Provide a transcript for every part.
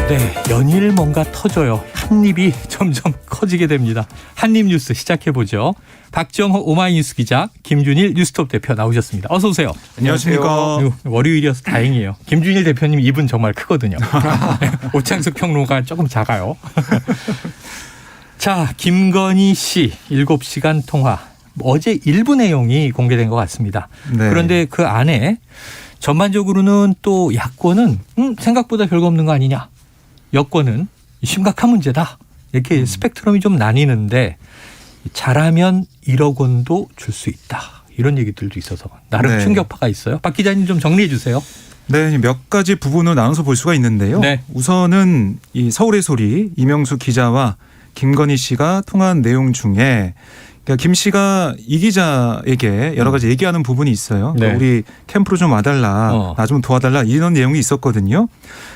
네, 연일 뭔가 터져요. 한입이 점점 커지게 됩니다. 한입 뉴스 시작해보죠. 박정호 오마이뉴스 기자, 김준일 뉴스톱 대표 나오셨습니다. 어서 오세요. 안녕하십니까. 월요일이어서 다행이에요. 김준일 대표님 입은 정말 크거든요. 오창석 평론가 조금 작아요. 자, 김건희 씨 7시간 통화. 어제 일부 내용이 공개된 것 같습니다. 네. 그런데 그 안에 전반적으로는 또 야권은 생각보다 별거 없는 거 아니냐. 여권은 심각한 문제다. 이렇게 스펙트럼이 좀 나뉘는데 잘하면 1억 원도 줄 수 있다. 이런 얘기들도 있어서 나름 네. 충격파가 있어요. 박 기자님 좀 정리해 주세요. 네, 몇 가지 부분으로 나눠서 볼 수가 있는데요. 네. 우선은 이 서울의 소리 이명수 기자와 김건희 씨가 통화한 내용 중에 그러니까 김 씨가 이 기자에게 여러 가지 얘기하는 부분이 있어요. 네. 그러니까 우리 캠프로 좀 와달라, 나 좀 도와달라 이런 내용이 있었거든요.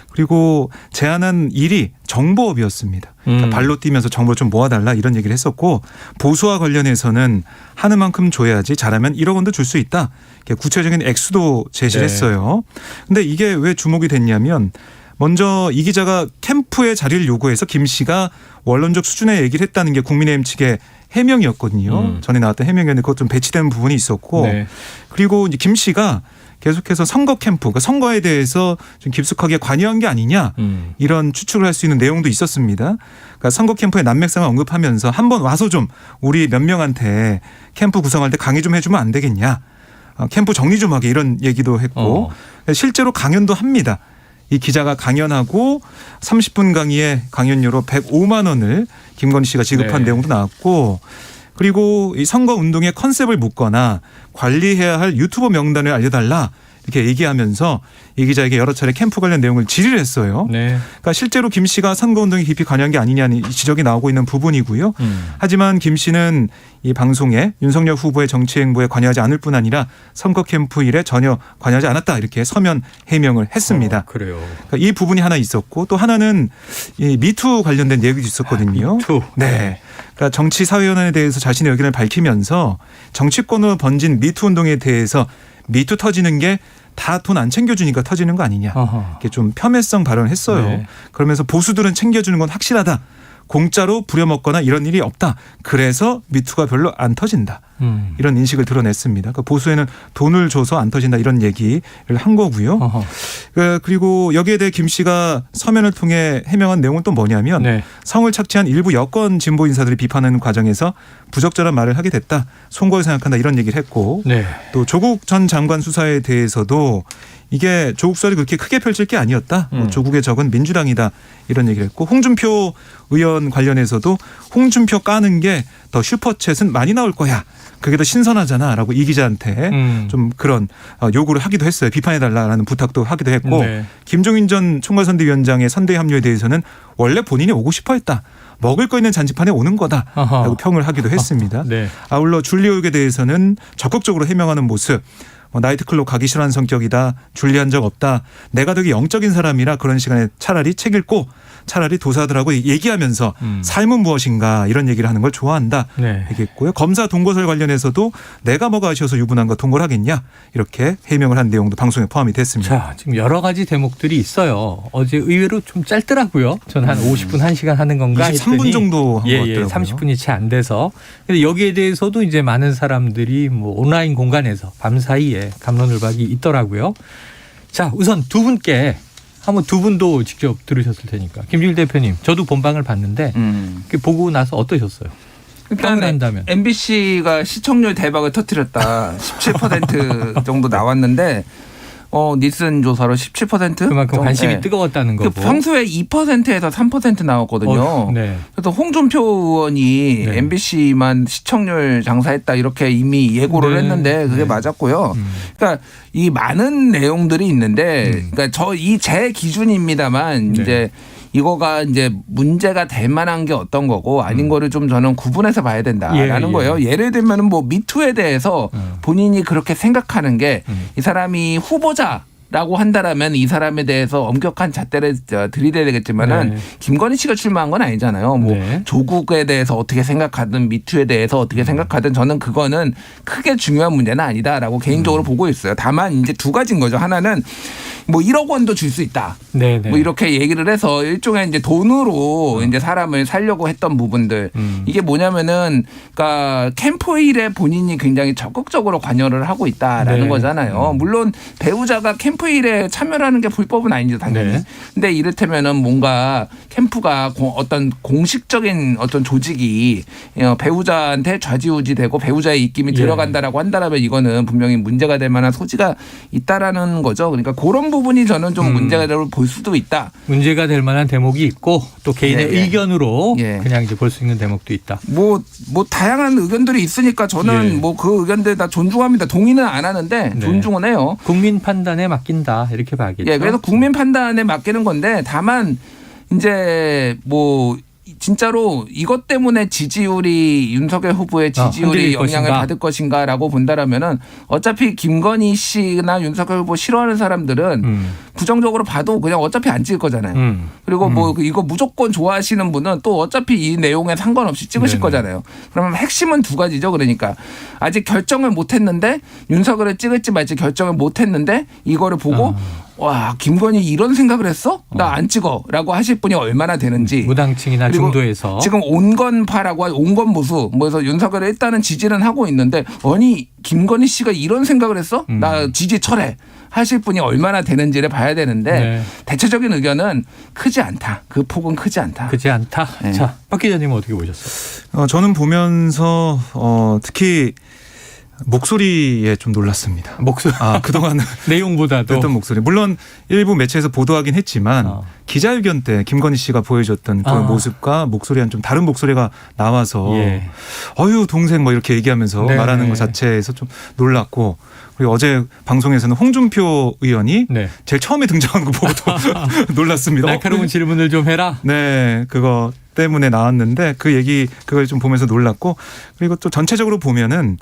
그리고 제안한 일이 정보업이었습니다. 그러니까 발로 뛰면서 정보를 좀 모아달라 이런 얘기를 했었고 보수와 관련해서는 하는 만큼 줘야지 잘하면 1억 원도 줄 수 있다. 구체적인 액수도 제시를 네. 했어요. 근데 이게 왜 주목이 됐냐면 먼저 이 기자가 캠프의 자리를 요구해서 김 씨가 원론적 수준의 얘기를 했다는 게 국민의힘 측의 해명이었거든요. 전에 나왔던 해명이었는데 그것 좀 배치된 부분이 있었고 네. 그리고 이제 김 씨가 계속해서 선거 캠프, 그러니까 선거에 대해서 좀 깊숙하게 관여한 게 아니냐 이런 추측을 할 수 있는 내용도 있었습니다. 그러니까 선거 캠프의 난맥상을 언급하면서 한번 와서 좀 우리 몇 명한테 캠프 구성할 때 강의 좀 해주면 안 되겠냐. 캠프 정리 좀 하게 이런 얘기도 했고 실제로 강연도 합니다. 이 기자가 강연하고 30분 강의에 강연료로 105만 원을 김건희 씨가 지급한 네. 내용도 나왔고 그리고 이 선거 운동의 컨셉을 묻거나 관리해야 할 유튜버 명단을 알려달라 이렇게 얘기하면서 이 기자에게 여러 차례 캠프 관련 내용을 질의를 했어요. 네. 그러니까 실제로 김 씨가 선거운동에 깊이 관여한 게 아니냐는 지적이 나오고 있는 부분이고요. 하지만 김 씨는 이 방송에 윤석열 후보의 정치 행보에 관여하지 않을 뿐 아니라 선거 캠프 일에 전혀 관여하지 않았다 이렇게 서면 해명을 했습니다. 그래요. 그러니까 이 부분이 하나 있었고 또 하나는 이 미투 관련된 얘기도 있었거든요. 미투. 네. 그러니까 정치사회연원에 대해서 자신의 의견을 밝히면서 정치권으로 번진 미투 운동에 대해서 미투 터지는 게 다 돈 안 챙겨주니까 터지는 거 아니냐. 이렇게 좀 폄훼성 발언을 했어요. 네. 그러면서 보수들은 챙겨주는 건 확실하다. 공짜로 부려먹거나 이런 일이 없다. 그래서 미투가 별로 안 터진다. 이런 인식을 드러냈습니다. 그러니까 보수에는 돈을 줘서 안 터진다 이런 얘기를 한 거고요. 그리고 여기에 대해 김 씨가 서면을 통해 해명한 내용은 또 뭐냐면 네. 성을 착취한 일부 여권 진보 인사들이 비판하는 과정에서 부적절한 말을 하게 됐다. 송구하게 생각한다 이런 얘기를 했고 네. 또 조국 전 장관 수사에 대해서도 이게 조국 수사를 그렇게 크게 펼칠 게 아니었다. 조국의 적은 민주당이다. 이런 얘기를 했고 홍준표 의원 관련해서도 홍준표 까는 게 더 슈퍼챗은 많이 나올 거야. 그게 더 신선하잖아 라고 이 기자한테 좀 그런 요구를 하기도 했어요. 비판해달라는 부탁도 하기도 했고 네. 김종인 전 총괄선대위원장의 선대위 합류에 대해서는 원래 본인이 오고 싶어 했다. 먹을 거 있는 잔치판에 오는 거다라고 평을 하기도 했습니다. 네. 아울러 줄리 의혹에 대해서는 적극적으로 해명하는 모습. 나이트클럽 가기 싫어하는 성격이다. 줄리한 적 없다. 내가 되게 영적인 사람이라 그런 시간에 차라리 책 읽고 차라리 도사들하고 얘기하면서 삶은 무엇인가 이런 얘기를 하는 걸 좋아한다. 네. 얘기했고요. 검사 동거설 관련해서도 내가 뭐가 아쉬워서 유부남과 동거를 하겠냐. 이렇게 해명을 한 내용도 방송에 포함이 됐습니다. 자, 지금 여러 가지 대목들이 있어요. 어제 의외로 좀 짧더라고요. 전 한 50분, 1시간 하는 건가 23분 했더니 정도 한 것 같더라고요. 30분이 채 안 돼서. 근데 여기에 대해서도 이제 많은 사람들이 뭐 온라인 공간에서 밤사이에 갑론을박이 있더라고요. 자, 우선 두 분께 한번 두 분도 직접 들으셨을 테니까. 김준일 대표님, 저도 본방을 봤는데 보고 나서 어떠셨어요? 일단 한다면. MBC가 시청률 대박을 터뜨렸다. 17% 정도 나왔는데 닐슨 조사로 17% 그만큼 정도. 관심이 네. 뜨거웠다는 거고. 평소에 2%에서 3% 나왔거든요. 네. 그래서 홍준표 의원이 네. MBC만 시청률 장사했다 이렇게 이미 예고를 네. 했는데 그게 네. 맞았고요. 그러니까 이 많은 내용들이 있는데 그러니까 제 기준입니다만 네. 이제 이거가 이제 문제가 될 만한 게 어떤 거고 아닌 거를 좀 저는 구분해서 봐야 된다라는 예. 거예요. 예를 들면은 뭐 미투에 대해서 본인이 그렇게 생각하는 게 이 사람이 후보자라고 한다라면 이 사람에 대해서 엄격한 잣대를 들이대야 되겠지만은 네. 김건희 씨가 출마한 건 아니잖아요. 뭐 네. 조국에 대해서 어떻게 생각하든 미투에 대해서 어떻게 생각하든 저는 그거는 크게 중요한 문제는 아니다라고 개인적으로 보고 있어요. 다만 이제 두 가지인 거죠. 하나는 뭐 1억 원도 줄 수 있다. 네네. 뭐 이렇게 얘기를 해서 일종의 이제 돈으로 이제 사람을 살려고 했던 부분들. 이게 뭐냐면은 그러니까 캠프일에 본인이 굉장히 적극적으로 관여를 하고 있다라는 네. 거잖아요. 물론 배우자가 캠프일에 참여하는 게 불법은 아니죠, 당연히. 네. 근데 이를테면은 뭔가 캠프가 어떤 공식적인 어떤 조직이 배우자한테 좌지우지되고 배우자의 입김이 예. 들어간다라고 한다라면 이거는 분명히 문제가 될 만한 소지가 있다라는 거죠. 그러니까 그런 부분이 저는 좀 문제가 볼 수도 있다. 문제가 될 만한 대목이 있고 또 개인의 예, 예. 의견으로 예. 그냥 이제 볼 수 있는 대목도 있다. 뭐 다양한 의견들이 있으니까 저는 예. 뭐 그 의견들 다 존중합니다. 동의는 안 하는데 네. 존중은 해요. 국민 판단에 맡긴다 이렇게 봐야겠죠. 예, 그래서 국민 판단에 맡기는 건데 다만 이제 뭐 진짜로 이것 때문에 지지율이 윤석열 후보의 지지율이 흔들릴 영향을 것인가? 받을 것인가라고 본다라면은 어차피 김건희 씨나 윤석열 후보 싫어하는 사람들은 부정적으로 봐도 그냥 어차피 안 찍을 거잖아요. 그리고 뭐 이거 무조건 좋아하시는 분은 또 어차피 이 내용에 상관없이 찍으실 네네. 거잖아요. 그러면 핵심은 두 가지죠. 그러니까 아직 결정을 못 했는데 윤석열을 찍을지 말지 결정을 못 했는데 이거를 보고 와, 김건희 이런 생각을 했어? 나 안 찍어라고 하실 분이 얼마나 되는지. 무당층이나 그리고 중도에서 지금 온건파라고 온건보수 뭐해서 윤석열을 일단은 지지는 하고 있는데 아니 김건희 씨가 이런 생각을 했어? 나 지지 철회 하실 분이 얼마나 되는지를 봐야 되는데 네. 대체적인 의견은 크지 않다. 그 폭은 크지 않다. 그지 않다. 네. 자, 박 기자님은 어떻게 보셨어요? 저는 보면서 특히 목소리에 좀 놀랐습니다. 목소리 그동안 내용보다도 듣던 목소리. 물론 일부 매체에서 보도하긴 했지만 기자회견 때 김건희 씨가 보여줬던 그 모습과 목소리와는 좀 다른 목소리가 나와서 예. 어유 동생 뭐 이렇게 얘기하면서 네. 말하는 것 자체에서 좀 놀랐고 그리고 어제 방송에서는 홍준표 의원이 네. 제일 처음에 등장한 거 보고도 놀랐습니다. 날카로운 질문을 좀 해라. 네, 그거 때문에 나왔는데 그걸 좀 보면서 놀랐고 그리고 또 전체적으로 보면은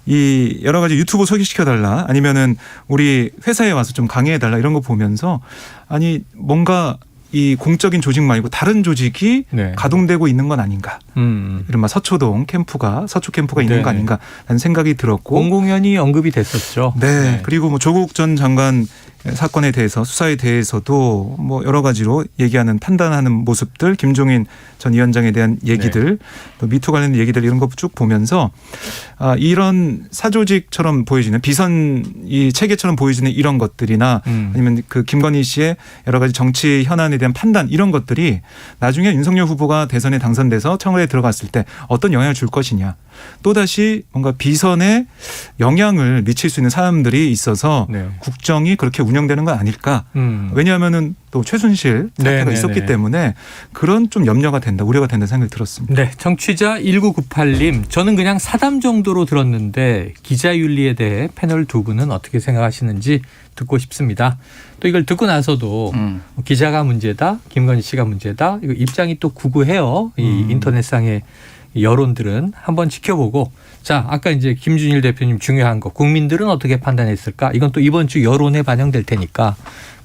이 여러 가지 유튜브 소개시켜달라 아니면은 우리 회사에 와서 좀 강의해달라 이런 거 보면서 아니 뭔가 이 공적인 조직 말고 다른 조직이 네. 가동되고 있는 건 아닌가. 이른바 서초 캠프가 있는 네네. 거 아닌가라는 생각이 들었고. 공공연히 언급이 됐었죠. 네. 그리고 뭐 조국 전 장관 사건에 대해서 수사에 대해서도 뭐 여러 가지로 얘기하는 판단하는 모습들 김종인 전 위원장에 대한 얘기들 또 미투 관련 얘기들 이런 거 쭉 보면서 이런 사조직처럼 보여지는 비선 이 체계처럼 보여지는 이런 것들이나 아니면 그 김건희 씨의 여러 가지 정치 현안에 대한 판단 이런 것들이 나중에 윤석열 후보가 대선에 당선돼서 청와대에 들어갔을 때 어떤 영향을 줄 것이냐 또다시 뭔가 비선에 영향을 미칠 수 있는 사람들이 있어서 네. 국정이 그렇게 운영되는 건 아닐까. 왜냐하면은 또 최순실 사태가 네네네. 있었기 때문에 그런 좀 염려가 된다, 우려가 된다 생각이 들었습니다. 네, 청취자 1998님, 저는 그냥 사담 정도로 들었는데 기자윤리에 대해 패널 두 분은 어떻게 생각하시는지 듣고 싶습니다. 또 이걸 듣고 나서도 기자가 문제다, 김건희 씨가 문제다, 이거 입장이 또 구구해요. 이 인터넷상의 여론들은 한번 지켜보고, 자, 아까 이제 김준일 대표님 중요한 거, 국민들은 어떻게 판단했을까? 이건 또 이번 주 여론에 반영될 테니까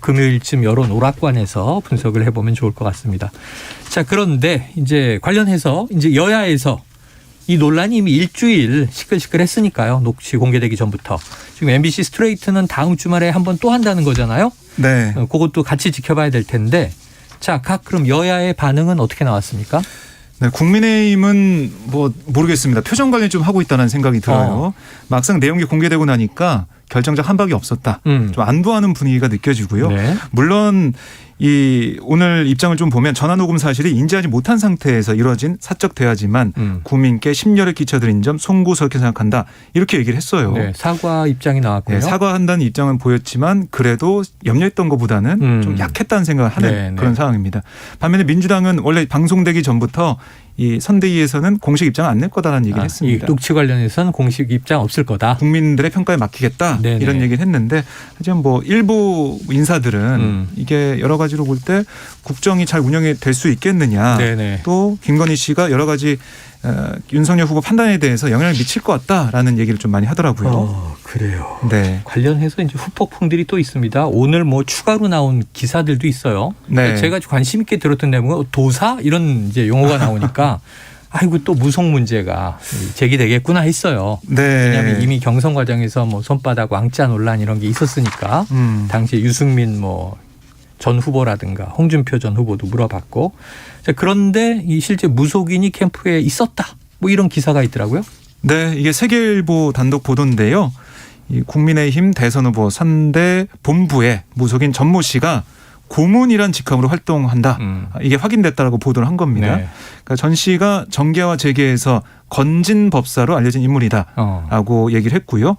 금요일쯤 여론 오락관에서 분석을 해보면 좋을 것 같습니다. 자, 그런데 이제 관련해서 이제 여야에서 이 논란이 이미 일주일 시끌시끌했으니까요. 녹취 공개되기 전부터. 지금 MBC 스트레이트는 다음 주말에 한번 또 한다는 거잖아요. 네. 그것도 같이 지켜봐야 될 텐데. 자, 각 그럼 여야의 반응은 어떻게 나왔습니까? 네, 국민의힘은 뭐 모르겠습니다. 표정 관리 좀 하고 있다는 생각이 들어요. 막상 내용이 공개되고 나니까 결정적 한박이 없었다. 좀 안도하는 분위기가 느껴지고요. 네. 물론 이 오늘 입장을 좀 보면 전화 녹음 사실이 인지하지 못한 상태에서 이루어진 사적 대화지만 국민께 심려를 끼쳐드린 점 송구스럽게 생각한다. 이렇게 얘기를 했어요. 네, 사과 입장이 나왔고요. 네, 사과한다는 입장은 보였지만 그래도 염려했던 것보다는 좀 약했다는 생각을 하는 네네. 그런 상황입니다. 반면에 민주당은 원래 방송되기 전부터 이 선대위에서는 공식 입장을 안 낼 거다라는 얘기를 했습니다. 이 녹취 관련해서는 공식 입장 없을 거다. 국민들의 평가에 맡기겠다 네네. 이런 얘기를 했는데 하지만 뭐 일부 인사들은 이게 여러 가지로 볼 때 국정이 잘 운영이 될 수 있겠느냐 네네. 또 김건희 씨가 여러 가지 윤석열 후보 판단에 대해서 영향을 미칠 것 같다라는 얘기를 좀 많이 하더라고요. 그래요. 네. 관련해서 이제 후폭풍들이 또 있습니다. 오늘 뭐 추가로 나온 기사들도 있어요. 네. 제가 관심 있게 들었던 내용은 도사 이런 이제 용어가 나오니까 아이고 또 무속 문제가 제기되겠구나 했어요. 네. 왜냐하면 이미 경선 과정에서 뭐 손바닥 왕자 논란 이런 게 있었으니까 당시에 유승민 뭐 전 후보라든가 홍준표 전 후보도 물어봤고 자, 그런데 이 실제 무속인이 캠프에 있었다 뭐 이런 기사가 있더라고요. 네, 이게 세계일보 단독 보도인데요. 이 국민의힘 대선 후보 선대 본부의 무속인 전모 씨가 고문이란 직함으로 활동한다. 이게 확인됐다라고 보도를 한 겁니다. 네. 그러니까 전 씨가 정계와 재계에서 건진 법사로 알려진 인물이다라고 얘기를 했고요.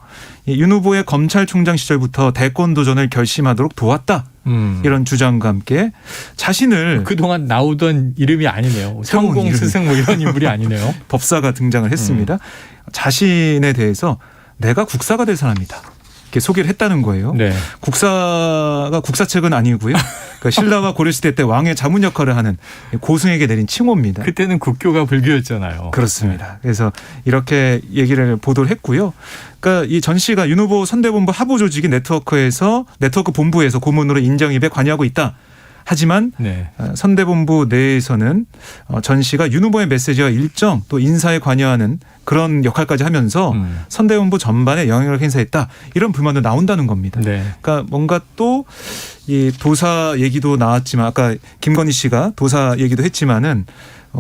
윤 후보의 검찰총장 시절부터 대권 도전을 결심하도록 도왔다. 이런 주장과 함께 자신을 그동안 나오던 이름이 아니네요. 성공 스승 뭐 이런 인물이 아니네요. 법사가 등장을 했습니다. 자신에 대해서 내가 국사가 될 사람이다. 이렇게 소개를 했다는 거예요. 네. 국사가 국사책은 아니고요. 그러니까 신라와 고려시대 때 왕의 자문 역할을 하는 고승에게 내린 칭호입니다. 그때는 국교가 불교였잖아요. 그렇습니다. 그래서 이렇게 얘기를 보도를 했고요. 그러니까 이 전 씨가 윤 후보 선대본부 하부 조직인 네트워크 본부에서 고문으로 인정입에 관여하고 있다. 하지만 네. 선대본부 내에서는 전 씨가 윤 후보의 메시지와 일정 또 인사에 관여하는 그런 역할까지 하면서 선대본부 전반에 영향력을 행사했다. 이런 불만도 나온다는 겁니다. 네. 그러니까 뭔가 또 이 도사 얘기도 나왔지만 아까 김건희 씨가 도사 얘기도 했지만은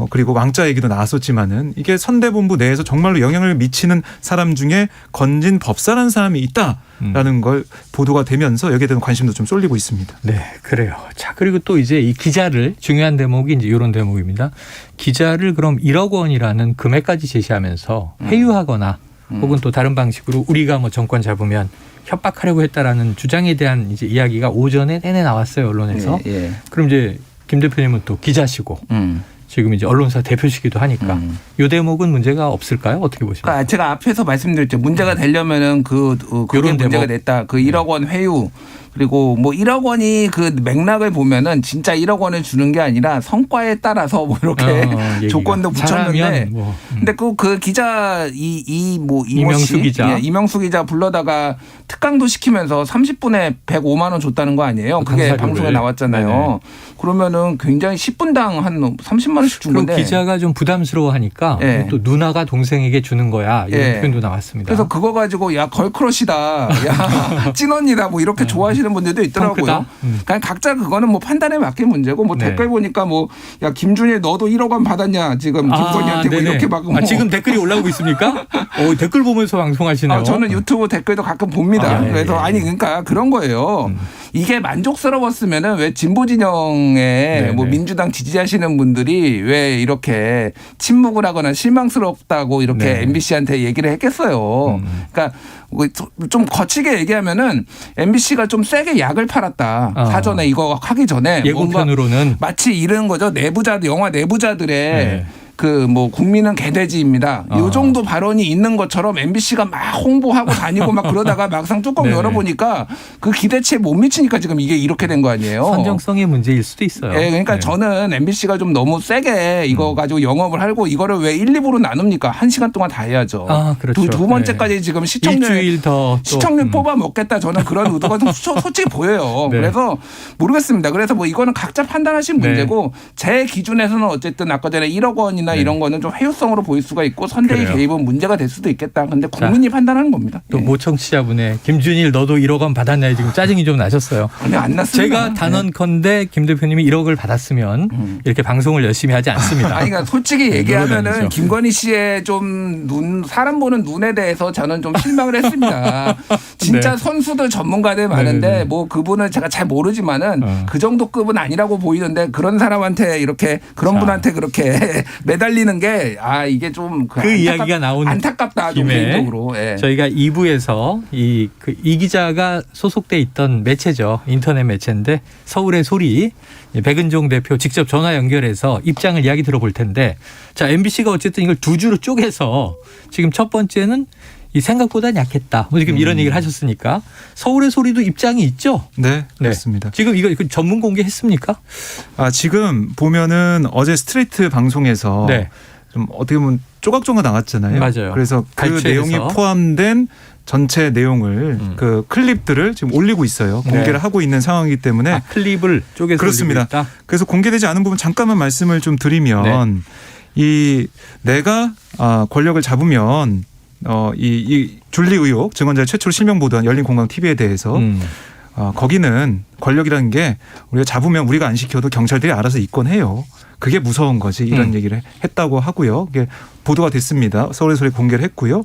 그리고 왕자 얘기도 나왔었지만은 이게 선대본부 내에서 정말로 영향을 미치는 사람 중에 건진 법사라는 사람이 있다라는 걸 보도가 되면서 여기에 대한 관심도 좀 쏠리고 있습니다. 네, 그래요. 자, 그리고 또 이제 이 기자를 중요한 대목이 이제 이런 대목입니다. 기자를 그럼 1억 원이라는 금액까지 제시하면서 회유하거나 혹은 또 다른 방식으로 우리가 뭐 정권 잡으면 협박하려고 했다라는 주장에 대한 이제 이야기가 오전에 내내 나왔어요, 언론에서. 예. 그럼 이제 김 대표님은 또 기자시고 지금 이제 언론사 대표시기도 하니까 이 대목은 문제가 없을까요? 어떻게 보십니까? 그러니까 제가 앞에서 말씀드렸죠. 문제가 되려면은 그게 요런 문제가 대목. 됐다. 그 1억 원 회유. 그리고 뭐 1억 원이 그 맥락을 보면은 진짜 1억 원을 주는 게 아니라 성과에 따라서 뭐 이렇게 조건도 붙였는데 잘하면 뭐. 근데 그 기자 이모 이명수 씨 기자. 예, 이명수 기자 불러다가 특강도 시키면서 30분에 105만 원 줬다는 거 아니에요? 그게 강사료를. 방송에 나왔잖아요. 네네. 그러면은 굉장히 10분당 한 30만 원씩 준 그럼 건데 기자가 좀 부담스러워하니까 예. 또 누나가 동생에게 주는 거야 이런 예. 표현도 나왔습니다. 그래서 그거 가지고 야 걸크러시다, 야 찐언니다 뭐 이렇게 좋아하시는 분들도 있더라고요. 펑크다? 그냥 각자 그거는 뭐 판단에 맡긴 문제고 뭐 네. 댓글 보니까 뭐 야 김준일 너도 1억 원 받았냐 지금 김건희한테 뭐 네네. 이렇게 막 뭐. 지금 댓글이 올라오고 있습니까? 댓글 보면서 방송하시네요. 저는 유튜브 댓글도 가끔 봅니다. 예, 그래서 예. 아니 그러니까 그런 거예요. 이게 만족스러웠으면은 왜 진보 진영의 뭐 민주당 지지하시는 분들이 왜 이렇게 침묵을 하거나 실망스럽다고 이렇게 네. MBC한테 얘기를 했겠어요. 그러니까 좀 거치게 얘기하면은 MBC가 좀 세게 약을 팔았다. 사전에 이거 하기 전에 예고편으로는 마치 이런 거죠. 내부자들 영화 내부자들의 네. 그 뭐 국민은 개돼지입니다. 이 정도 발언이 있는 것처럼 MBC가 막 홍보하고 다니고 막 그러다가 막상 뚜껑 네네. 열어보니까 그 기대치에 못 미치니까 지금 이게 이렇게 된 거 아니에요. 선정성의 문제일 수도 있어요. 예, 그러니까 네. 저는 MBC가 좀 너무 세게 이거 가지고 영업을 하고 이거를 왜 1, 2부로 나눕니까? 1시간 동안 다 해야죠. 그렇죠. 두 번째까지 지금 일주일 더 시청률 뽑아 먹겠다. 저는 그런 의도가 좀 솔직히 보여요. 네. 그래서 모르겠습니다. 그래서 뭐 이거는 각자 판단하신 네. 문제고 제 기준에서는 어쨌든 아까 전에 1억 원이나 이런 거는 좀 회유성으로 보일 수가 있고 선대위 그래요. 개입은 문제가 될 수도 있겠다. 근데 국민이 판단하는 겁니다. 또 모 청취자분의 김준일 너도 1억 원 받았냐 지금 짜증이 좀 나셨어요. 아니 안 났습니다. 제가 단언컨대 김 대표님이 1억을 받았으면 이렇게 방송을 열심히 하지 않습니다. 아니, 그러니까 솔직히 네, 얘기하면은 물어다니죠. 김건희 씨의 좀 사람 보는 눈에 대해서 저는 좀 실망을 했습니다. 진짜 네. 선수들 전문가들 많은데 네네네. 뭐 그분을 제가 잘 모르지만은 그 정도 급은 아니라고 보이는데 그런 사람한테 이렇게 그런 자. 분한테 그렇게 매달리는 게 이게 좀 그 이야기가 나온 안타깝다 좀 김에 개인적으로. 예. 저희가 2부에서 이 기자가 소속돼 있던 매체죠. 인터넷 매체인데 서울의 소리 백은종 대표 직접 전화 연결해서 입장을 이야기 들어볼 텐데 자 MBC가 어쨌든 이걸 두 주로 쪼개서 지금 첫 번째는 이 생각보다 약했다. 뭐 지금 이런 얘기를 하셨으니까 서울의 소리도 입장이 있죠. 네, 그렇습니다. 지금 이거 전문 공개했습니까? 지금 보면은 어제 스트레이트 방송에서 네. 좀 어떻게 보면 조각조각 나왔잖아요. 맞아요. 그래서 그 갈취해서. 내용이 포함된 전체 내용을 그 클립들을 지금 올리고 있어요. 공개를 네. 하고 있는 상황이기 때문에 클립을 쪼개서 그렇습니다. 올리고 있다. 그래서 공개되지 않은 부분 잠깐만 말씀을 좀 드리면 이 내가 권력을 잡으면 이 줄리 의혹 증언자를 최초로 실명 보도한 열린 공감 TV에 대해서 거기는 권력이라는 게 우리가 잡으면 우리가 안 시켜도 경찰들이 알아서 입건해요. 그게 무서운 거지 이런 얘기를 했다고 하고요. 이게 보도가 됐습니다. 서울에서 공개를 했고요.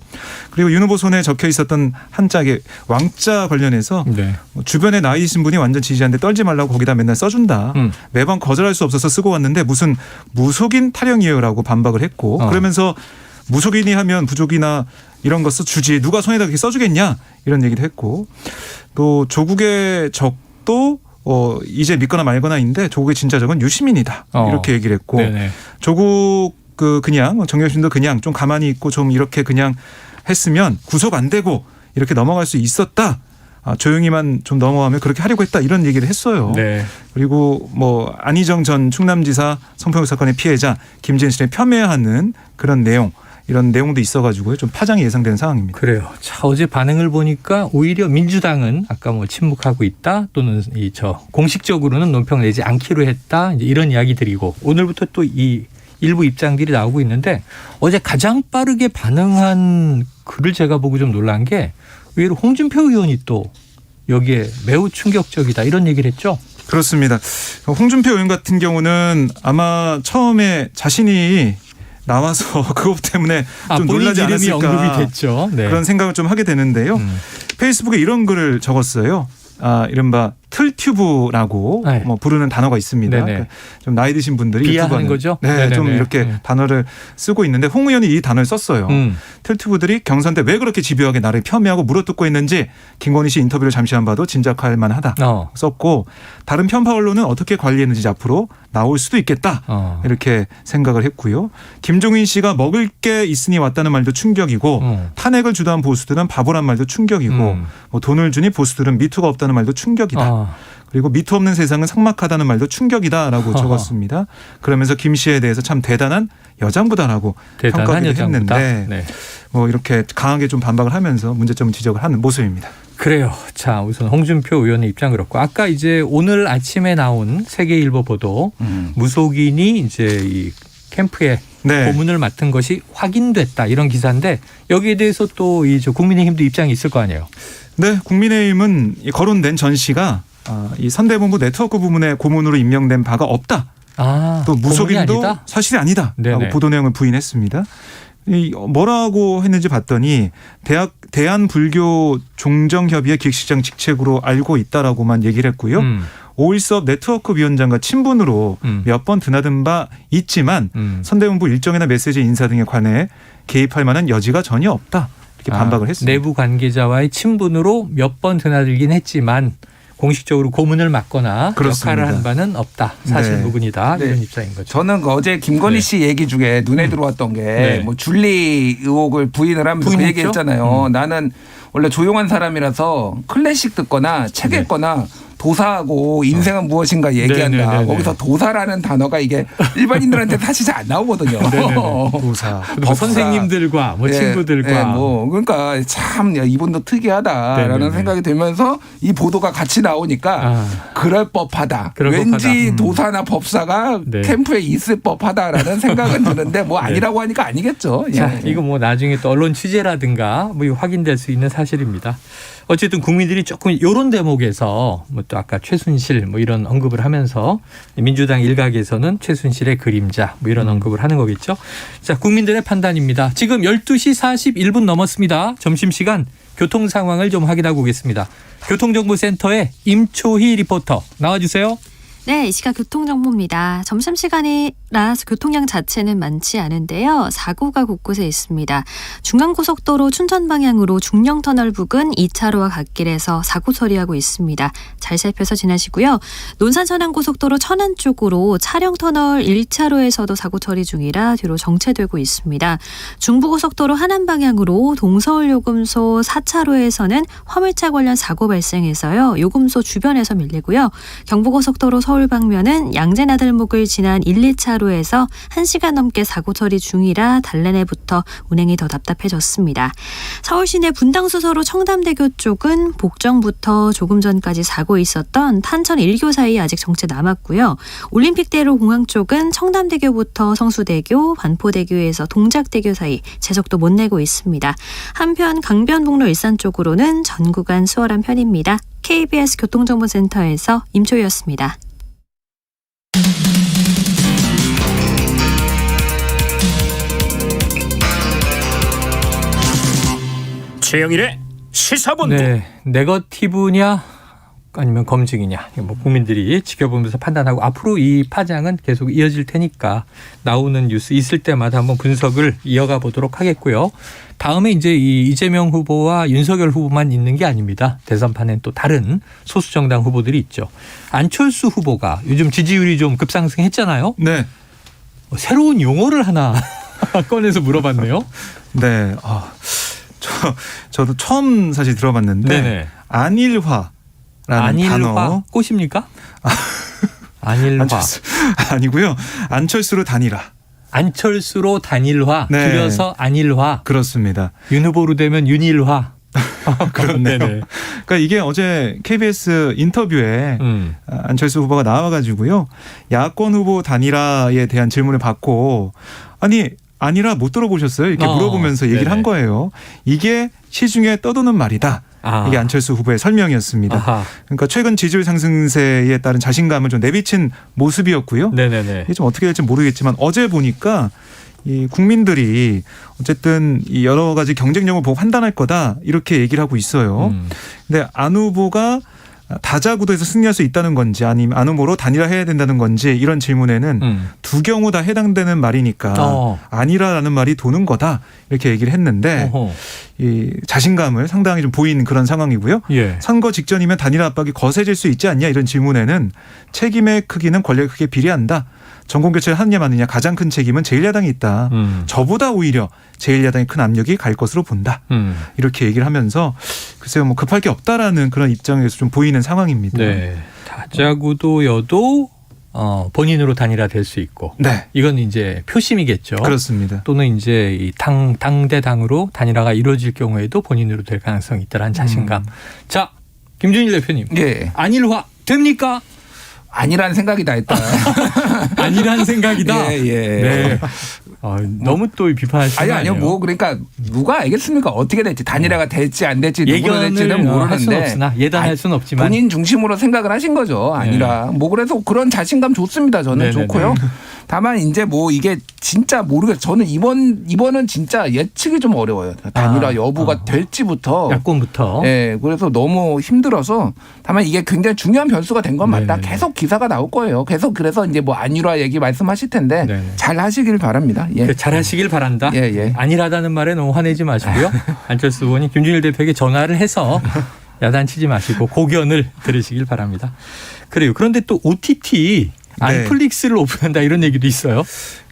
그리고 윤 후보 손에 적혀 있었던 한 짝의 왕자 관련해서 네. 주변에 나이 드신 분이 완전 지지하는데 떨지 말라고 거기다 맨날 써준다. 매번 거절할 수 없어서 쓰고 왔는데 무슨 무속인 타령이에요라고 반박을 했고 그러면서 무속인이 하면 부족이나 이런 거 써주지 누가 손에다 그렇게 써주겠냐 이런 얘기도 했고 또 조국의 적도 이제 믿거나 말거나인데 조국의 진짜 적은 유시민이다 이렇게 얘기를 했고 네네. 조국 그냥 정경심도 그냥 좀 가만히 있고 좀 이렇게 그냥 했으면 구속 안 되고 이렇게 넘어갈 수 있었다. 조용히만 좀 넘어가면 그렇게 하려고 했다 이런 얘기를 했어요. 네. 그리고 뭐 안희정 전 충남지사 성폭력 사건의 피해자 김지은 씨를 폄훼하는 그런 내용. 이런 내용도 있어가지고요. 좀 파장이 예상되는 상황입니다. 그래요. 자, 어제 반응을 보니까 오히려 민주당은 아까 뭐 침묵하고 있다 또는 공식적으로는 논평을 내지 않기로 했다 이제 이런 이야기들이고 오늘부터 또 이 일부 입장들이 나오고 있는데 어제 가장 빠르게 반응한 글을 제가 보고 좀 놀란 게 의외로 홍준표 의원이 또 여기에 매우 충격적이다 이런 얘기를 했죠. 그렇습니다. 홍준표 의원 같은 경우는 아마 처음에 자신이 나와서 그것 때문에 좀 놀라지 이름이 않았을까 언급이 됐죠. 네. 그런 생각을 좀 하게 되는데요. 페이스북에 이런 글을 적었어요. 이른바 틀튜브라고 네. 뭐 부르는 단어가 있습니다. 그러니까 좀 나이 드신 분들이 비하하는 거죠? 네, 네네네. 좀 이렇게 단어를 쓰고 있는데 홍 의원이 이 단어를 썼어요. 틀튜브들이 경선 때 왜 그렇게 집요하게 나를 폄훼하고 물어뜯고 있는지 김건희 씨 인터뷰를 잠시만 봐도 짐작할 만하다 썼고 다른 편파 언론은 어떻게 관리했는지 앞으로 나올 수도 있겠다 이렇게 생각을 했고요. 김종인 씨가 먹을 게 있으니 왔다는 말도 충격이고 탄핵을 주도한 보수들은 바보란 말도 충격이고 뭐 돈을 주니 보수들은 미투가 없다는 말도 충격이다. 그리고 미투 없는 세상은 삭막하다는 말도 충격이다라고 적었습니다. 그러면서 김 씨에 대해서 참 대단한 여장부다라고 평가를 했는데 네. 뭐 이렇게 강하게 좀 반박을 하면서 문제점을 지적을 하는 모습입니다. 그래요. 자, 우선 홍준표 의원의 입장 그렇고 아까 이제 오늘 아침에 나온 세계일보 보도 무속인이 이제 이 캠프에 고문을 맡은 것이 확인됐다 이런 기사인데 여기에 대해서 또 이 국민의힘도 입장이 있을 거 아니에요. 네, 국민의힘은 거론된 전 씨가 이 선대본부 네트워크 부문에 고문으로 임명된 바가 없다. 또 무속인도 사실이 아니다라고 보도 내용을 부인했습니다. 뭐라고 했는지 봤더니 대한불교종정협의회 기획실장 직책으로 알고 있다라고만 얘기를 했고요. 5.14업 네트워크 위원장과 친분으로 몇 번 드나든 바 있지만 선대본부 일정이나 메시지 인사 등에 관해 개입할 만한 여지가 전혀 없다. 이렇게 반박을 했습니다. 내부 관계자와의 친분으로 몇 번 드나들긴 했지만 공식적으로 고문을 맡거나 그렇습니다. 역할을 한 바는 없다. 사실 무근이다. 네. 이런 입장인 거죠. 저는 어제 김건희 씨 얘기 중에 눈에 들어왔던 게 뭐 줄리 의혹을 부인을 하면서 그 얘기했잖아요. 나는 원래 조용한 사람이라서 클래식 듣거나 책 읽거나 도사하고 인생은 무엇인가 얘기한다. 거기서 도사라는 단어가 이게 일반인들한테 사실 잘 안 나오거든요. 도사. 선생님들과 뭐 친구들과 뭐 그러니까 참 이분도 특이하다라는 생각이 들면서 이 보도가 같이 나오니까 그럴 법하다. 왠지 도사나 법사가 캠프에 있을 법하다라는 생각은 드는데 뭐 아니라고 하니까 아니겠죠. 자, 이거 뭐 나중에 또 언론 취재라든가 뭐 확인될 수 있는 사실입니다. 어쨌든 국민들이 조금 이런 대목에서 뭐 또 아까 최순실 뭐 이런 언급을 하면서 민주당 일각에서는 최순실의 그림자 뭐 이런 언급을 하는 거겠죠. 자, 국민들의 판단입니다. 지금 12시 41분 넘었습니다. 점심시간 교통 상황을 좀 확인하고 오겠습니다. 교통정보센터의 임초희 리포터 나와주세요. 네, 이 시각 교통정보입니다. 점심시간이라 교통량 자체는 많지 않은데요. 사고가 곳곳에 있습니다. 중앙고속도로 춘천 방향으로 중령터널 부근 2차로와 갓길에서 사고 처리하고 있습니다. 잘 살펴서 지나시고요. 논산-천안고속도로 천안 쪽으로 차량터널 1차로에서도 사고 처리 중이라 뒤로 정체되고 있습니다. 중부고속도로 하남 방향으로 동서울요금소 4차로에서는 화물차 관련 사고 발생해서요. 요금소 주변에서 밀리고요. 경부고속도로 서울 서울 방면은 양재나들목을 지난 1, 2차로에서 1시간 넘게 사고 처리 중이라 달래내부터 운행이 더 답답해졌습니다. 서울시내 분당수서로 청담대교 쪽은 복정부터 조금 전까지 사고 있었던 탄천 1교 사이 아직 정체 남았고요. 올림픽대로 공항 쪽은 청담대교부터 성수대교, 반포대교에서 동작대교 사이 제속도 못 내고 있습니다. 한편 강변북로 일산 쪽으로는 전 구간 수월한 편입니다. KBS 교통정보센터에서 임초희였습니다. 최영일의 시사본부. 네, 네거티브냐 아니면 검증이냐, 뭐 국민들이 지켜보면서 판단하고 앞으로 이 파장은 계속 이어질 테니까 나오는 뉴스 있을 때마다 한번 분석을 이어가 보도록 하겠고요. 다음에 이제 이 이재명 후보와 윤석열 후보만 있는 게 아닙니다. 대선판엔 또 다른 소수 정당 후보들이 있죠. 안철수 후보가 요즘 지지율이 좀 급상승했잖아요. 네. 새로운 용어를 하나 꺼내서 물어봤네요. 네. 저도 처음 사실 들어봤는데 네네. 안일화라는 안일화 단어. 꽃입니까? 안일화. 아니고요. 안철수로 단일화. 안철수로 단일화, 네. 줄여서 안일화. 그렇습니다. 윤 후보로 되면 윤일화. 그렇네요. 네네. 그러니까 이게 어제 KBS 인터뷰에 안철수 후보가 나와가지고요. 야권 후보 단일화에 대한 질문을 받고 아니 아니라 못 들어보셨어요? 이렇게 물어보면서 얘기를 네네. 한 거예요. 이게 시중에 떠도는 말이다. 이게 안철수 후보의 설명이었습니다. 아하. 그러니까 최근 지지율 상승세에 따른 자신감을 좀 내비친 모습이었고요. 네네네. 이게 좀 어떻게 될지 모르겠지만 어제 보니까 이 국민들이 어쨌든 이 여러 가지 경쟁력을 보고 판단할 거다 이렇게 얘기를 하고 있어요. 근데 안 후보가 다자구도에서 승리할 수 있다는 건지 아니면 안 후보로 단일화해야 된다는 건지 이런 질문에는 두 경우 다 해당되는 말이니까 아니라라는 말이 도는 거다 이렇게 얘기를 했는데 이 자신감을 상당히 좀 보이는 그런 상황이고요. 예. 선거 직전이면 단일화 압박이 거세질 수 있지 않냐 이런 질문에는 책임의 크기는 권력의 크기에 비례한다. 정권교체를 하느냐 마느냐 가장 큰 책임은 제1야당이 있다. 저보다 오히려 제1야당이 큰 압력이 갈 것으로 본다. 이렇게 얘기를 하면서 글쎄요 뭐 급할 게 없다라는 그런 입장에서 좀 보이는 상황입니다. 네. 다자구도여도 본인으로 단일화 될 수 있고. 네. 이건 이제 표심이겠죠. 그렇습니다. 또는 이제 이 당대당으로 단일화가 이루어질 경우에도 본인으로 될 가능성이 있다라는 자신감. 자, 김준일 대표님. 예. 안일화 됩니까? 아니라는 생각이 다 했다. 아니란 생각이다. 예, 예. 네. 너무 또 비판하시는 아니요. 뭐 그러니까 누가 알겠습니까? 어떻게 될지 단일화가 될지 안 될지 누구로 될지는 예견을 할 수는 모르는데 없으나 예단할 수는 없지만 본인 중심으로 생각을 하신 거죠. 아니라 뭐 그래서 그런 자신감 좋습니다. 저는 네네네. 좋고요. 다만 이제 뭐 이게 진짜 모르겠어요. 저는 이번은 진짜 예측이 좀 어려워요. 단일화 여부가 될지부터. 야권부터. 예, 그래서 너무 힘들어서 다만 이게 굉장히 중요한 변수가 된 건 맞다. 네네네. 계속 기사가 나올 거예요. 계속 그래서 이제 뭐 안일화 얘기 말씀하실 텐데 네네. 잘 하시길 바랍니다. 예. 잘하시길 바란다. 예, 예. 아니라다는 말에 너무 화내지 마시고요. 안철수 의원이 김준일 대표에게 전화를 해서 야단치지 마시고 고견을 들으시길 바랍니다. 그래요. 그런데 또 OTT 안플릭스를 오픈한다 이런 얘기도 있어요.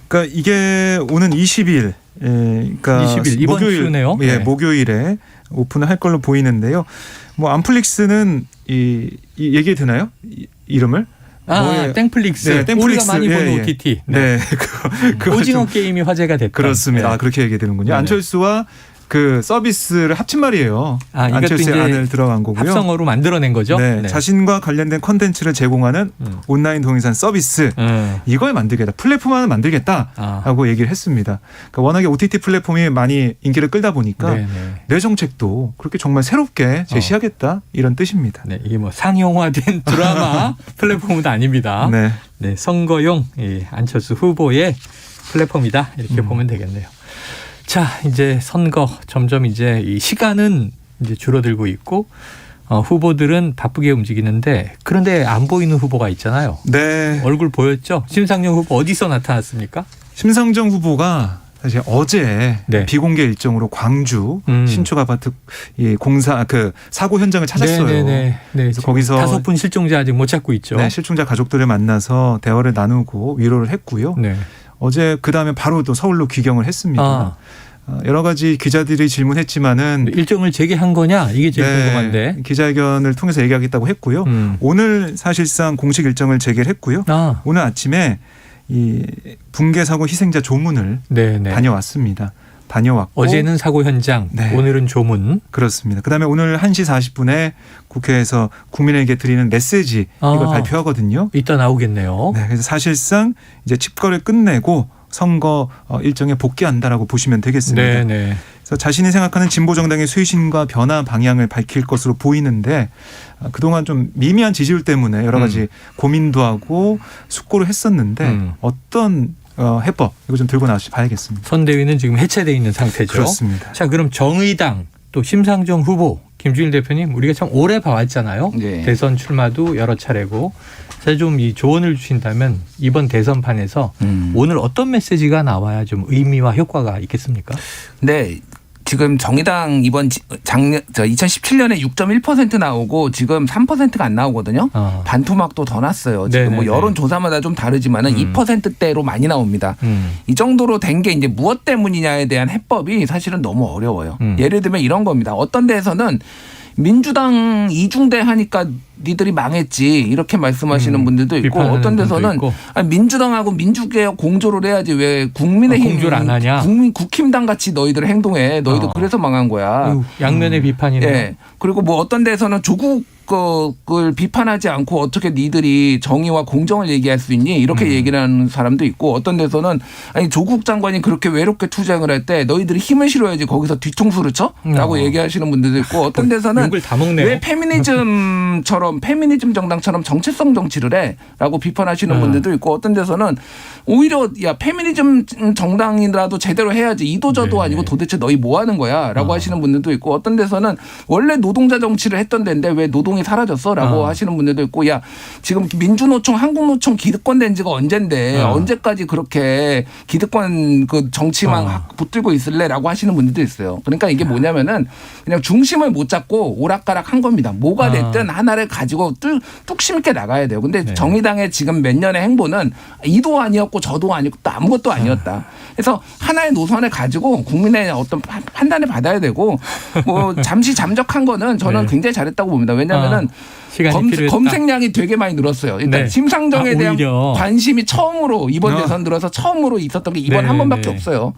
그러니까 이게 오는 20일, 그러니까 20일 이번 목요일, 주네요. 예, 네. 목요일에 오픈을 할 걸로 보이는데요. 뭐 안플릭스는 이 얘기 되나요? 이름을? 땡플릭스. 네, 땡플릭스. 우리가 많이 보는 예. OTT. 네, 그거 오징어 좀 게임이 화제가 됐다. 그렇습니다. 네. 그렇게 얘기되는군요. 네네. 안철수와 그 서비스를 합친 말이에요. 이것도 안철수의 이제 안을 들어간 거고요. 합성어로 만들어낸 거죠. 네, 자신과 관련된 콘텐츠를 제공하는 온라인 동영상 서비스 이걸 만들겠다. 플랫폼 하나 만들겠다 하고 얘기를 했습니다. 그러니까 워낙에 OTT 플랫폼이 많이 인기를 끌다 보니까 네네. 내 정책도 그렇게 정말 새롭게 제시하겠다 이런 뜻입니다. 네, 이게 뭐 상용화된 드라마 플랫폼은 아닙니다. 네. 네, 선거용 안철수 후보의 플랫폼이다 이렇게 보면 되겠네요. 자, 이제 선거 점점 이제 이 시간은 이제 줄어들고 있고 후보들은 바쁘게 움직이는데 그런데 안 보이는 후보가 있잖아요. 네. 얼굴 보였죠? 심상정 후보 어디서 나타났습니까? 심상정 후보가 사실 어제 네. 비공개 일정으로 광주 신축 아파트 공사 그 사고 현장을 찾았어요. 네. 그래서 거기서 5분 실종자 아직 못 찾고 있죠. 네, 실종자 가족들을 만나서 대화를 나누고 위로를 했고요. 네. 어제 그 다음에 바로 또 서울로 귀경을 했습니다. 여러 가지 기자들이 질문했지만은 일정을 재개한 거냐 이게 제일 궁금한데. 기자회견을 통해서 얘기하겠다고 했고요. 오늘 사실상 공식 일정을 재개를 했고요. 오늘 아침에 이 붕괴 사고 희생자 조문을 다녀왔습니다. 다녀왔고 어제는 사고 현장, 오늘은 조문. 그렇습니다. 그다음에 오늘 1시 40분에 국회에서 국민에게 드리는 메시지 이걸 발표하거든요. 이따 나오겠네요. 네, 그래서 사실상 이제 칩거를 끝내고 선거 일정에 복귀한다라고 보시면 되겠습니다. 그래서 자신이 생각하는 진보 정당의 쇄신과 변화 방향을 밝힐 것으로 보이는데 그동안 좀 미미한 지지율 때문에 여러 가지 고민도 하고 숙고를 했었는데 어떤 해법 이거 좀 들고 나와서 봐야겠습니다. 선대위는 지금 해체되어 있는 상태죠. 그렇습니다. 자, 그럼 정의당 또 심상정 후보 김주일 대표님 우리가 참 오래 봐왔잖아요. 대선 출마도 여러 차례고. 자, 좀 이 조언을 주신다면 이번 대선판에서 오늘 어떤 메시지가 나와야 좀 의미와 효과가 있겠습니까? 네. 지금 정의당 이번 작년 2017년에 6.1% 나오고 지금 3%가 안 나오거든요. 반토막도 더 났어요. 지금 뭐 여론조사마다 좀 다르지만은 2%대로 많이 나옵니다. 이 정도로 된 게 이제 무엇 때문이냐에 대한 해법이 사실은 너무 어려워요. 예를 들면 이런 겁니다. 어떤 데에서는 민주당 이중대 하니까 니들이 망했지 이렇게 말씀하시는 분들도 있고 어떤 데서는 아니, 민주당하고 민주개혁 공조를 해야지 왜 국민의힘 공조를 안 하냐? 국힘당 같이 너희들 행동해 너희들 그래서 망한 거야. 양면의 비판이네요. 네. 그리고 뭐 어떤 데서는 조국 을 비판하지 않고 어떻게 니들이 정의와 공정을 얘기할 수 있니? 이렇게 얘기를 하는 사람도 있고 어떤 데서는 아니 조국 장관이 그렇게 외롭게 투쟁을 할 때 너희들이 힘을 실어야지 거기서 뒤통수를 쳐? 라고 얘기하시는 분들도 있고 어떤 데서는 왜 페미니즘처럼 페미니즘 정당처럼 정체성 정치를 해? 라고 비판하시는 분들도 있고 어떤 데서는 오히려 야 페미니즘 정당이라도 제대로 해야지 이도저도 아니고 도대체 너희 뭐 하는 거야? 라고 하시는 분들도 있고 어떤 데서는 원래 노동자 정치를 했던 데인데 왜 노동이 사라졌어라고 하시는 분들도 있고 야 지금 민주노총 한국노총 기득권 된 지가 언젠데 언제까지 그렇게 기득권 그 정치만 붙들고 있을래라고 하시는 분들도 있어요. 그러니까 이게 뭐냐면은 그냥 중심을 못 잡고 오락가락 한 겁니다. 뭐가 됐든 하나를 가지고 뚝심 있게 나가야 돼요. 근데 정의당의 지금 몇 년의 행보는 이도 아니었고 저도 아니고 또 아무것도 아니었다. 그래서 하나의 노선을 가지고 국민의 어떤 판단을 받아야 되고 뭐 잠시 잠적한 거는 저는 굉장히 잘했다고 봅니다. 왜냐하면은 검색량이 되게 많이 늘었어요. 일단 심상정에 대한 관심이 처음으로 이번 대선 들어서 처음으로 있었던 게 이번 한 번밖에 없어요.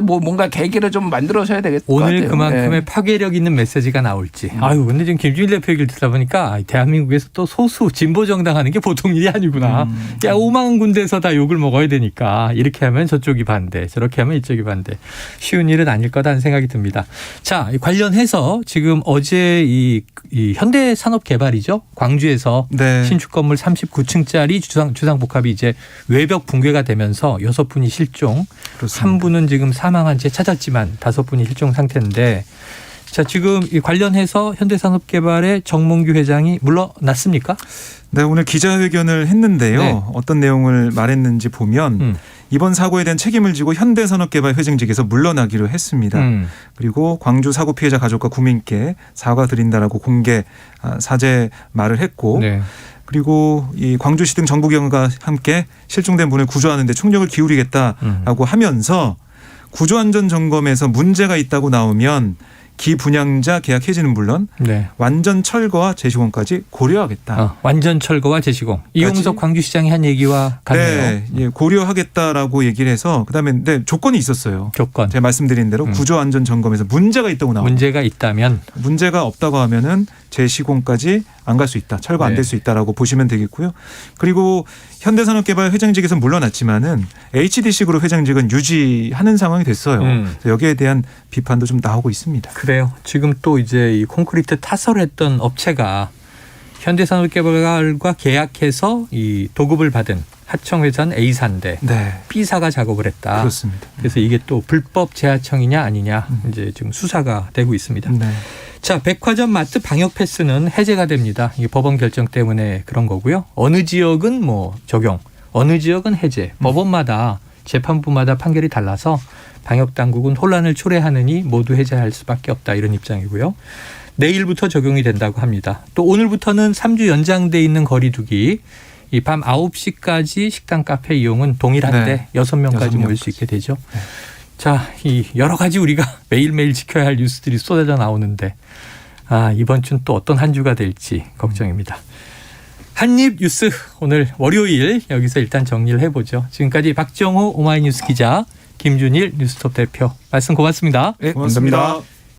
뭐 뭔가 계기를 좀 만들어셔야 되겠을 것 같아요. 오늘 그만큼의 파괴력 있는 메시지가 나올지. 아유, 근데 지금 김주일 대표 얘기를 듣다 보니까 대한민국에서 또 소수 진보 정당 하는 게 보통 일이 아니구나. 야, 5만 군데에서 다 욕을 먹어야 되니까 이렇게 하면 저쪽이 반대, 저렇게 하면 이쪽이 반대. 쉬운 일은 아닐 거다는 생각이 듭니다. 자, 관련해서 지금 어제 이 현대산업개발이죠. 광주에서 신축 건물 39층짜리 주상복합이 이제 외벽 붕괴가 되면서 6분이 실종. 그렇습니다. 한 분은 지금 사망한 채 찾았지만 5분이 실종 상태인데 자, 지금 이 관련해서 현대산업개발의 정몽규 회장이 물러났습니까? 네, 오늘 기자회견을 했는데요. 어떤 내용을 말했는지 보면 이번 사고에 대한 책임을 지고 현대산업개발 회장직에서 물러나기로 했습니다. 그리고 광주 사고 피해자 가족과 국민께 사과드린다라고 공개 사죄 말을 했고 그리고 이 광주시 등 정부경과 함께 실종된 분을 구조하는 데 총력을 기울이겠다라고 하면서 구조안전 점검에서 문제가 있다고 나오면 기분양자 계약 해지는 물론 완전 철거와 재시공까지 고려하겠다. 완전 철거와 재시공. 이용석 광주시장이 한 얘기와 같네요. 네, 고려하겠다라고 얘기를 해서 그다음에 조건이 있었어요. 조건. 제가 말씀드린 대로 구조안전 점검에서 문제가 있다고 나옵니다. 문제가 있다면. 문제가 없다고 하면은 재시공까지 안 갈 수 있다. 철거 안 될 수 있다라고 보시면 되겠고요. 그리고 현대산업개발 회장직에서 물러났지만은 HDC 그룹 회장직은 유지하는 상황이 됐어요. 여기에 대한 비판도 좀 나오고 있습니다. 그래요. 지금 또 이제 이 콘크리트 타설을 했던 업체가 현대산업개발과 계약해서 이 도급을 받은 하청회전 A사인데 B사가 작업을 했다. 그렇습니다. 그래서 이게 또 불법 재하청이냐 아니냐 이제 지금 수사가 되고 있습니다. 자, 백화점 마트 방역 패스는 해제가 됩니다. 이게 법원 결정 때문에 그런 거고요. 어느 지역은 뭐 적용, 어느 지역은 해제. 법원마다 재판부마다 판결이 달라서 방역 당국은 혼란을 초래하느니 모두 해제할 수밖에 없다 이런 입장이고요. 내일부터 적용이 된다고 합니다. 또 오늘부터는 3주 연장돼 있는 거리두기. 이 밤 9시까지 식당 카페 이용은 동일한데 6명까지 모일 수 있게 되죠. 자, 이 여러 가지 우리가 매일매일 지켜야 할 뉴스들이 쏟아져 나오는데 이번 주는 또 어떤 한 주가 될지 걱정입니다. 한입 뉴스 오늘 월요일 여기서 일단 정리를 해보죠. 지금까지 박정호 오마이뉴스 기자, 김준일 뉴스톱 대표 말씀 고맙습니다. 네, 고맙습니다.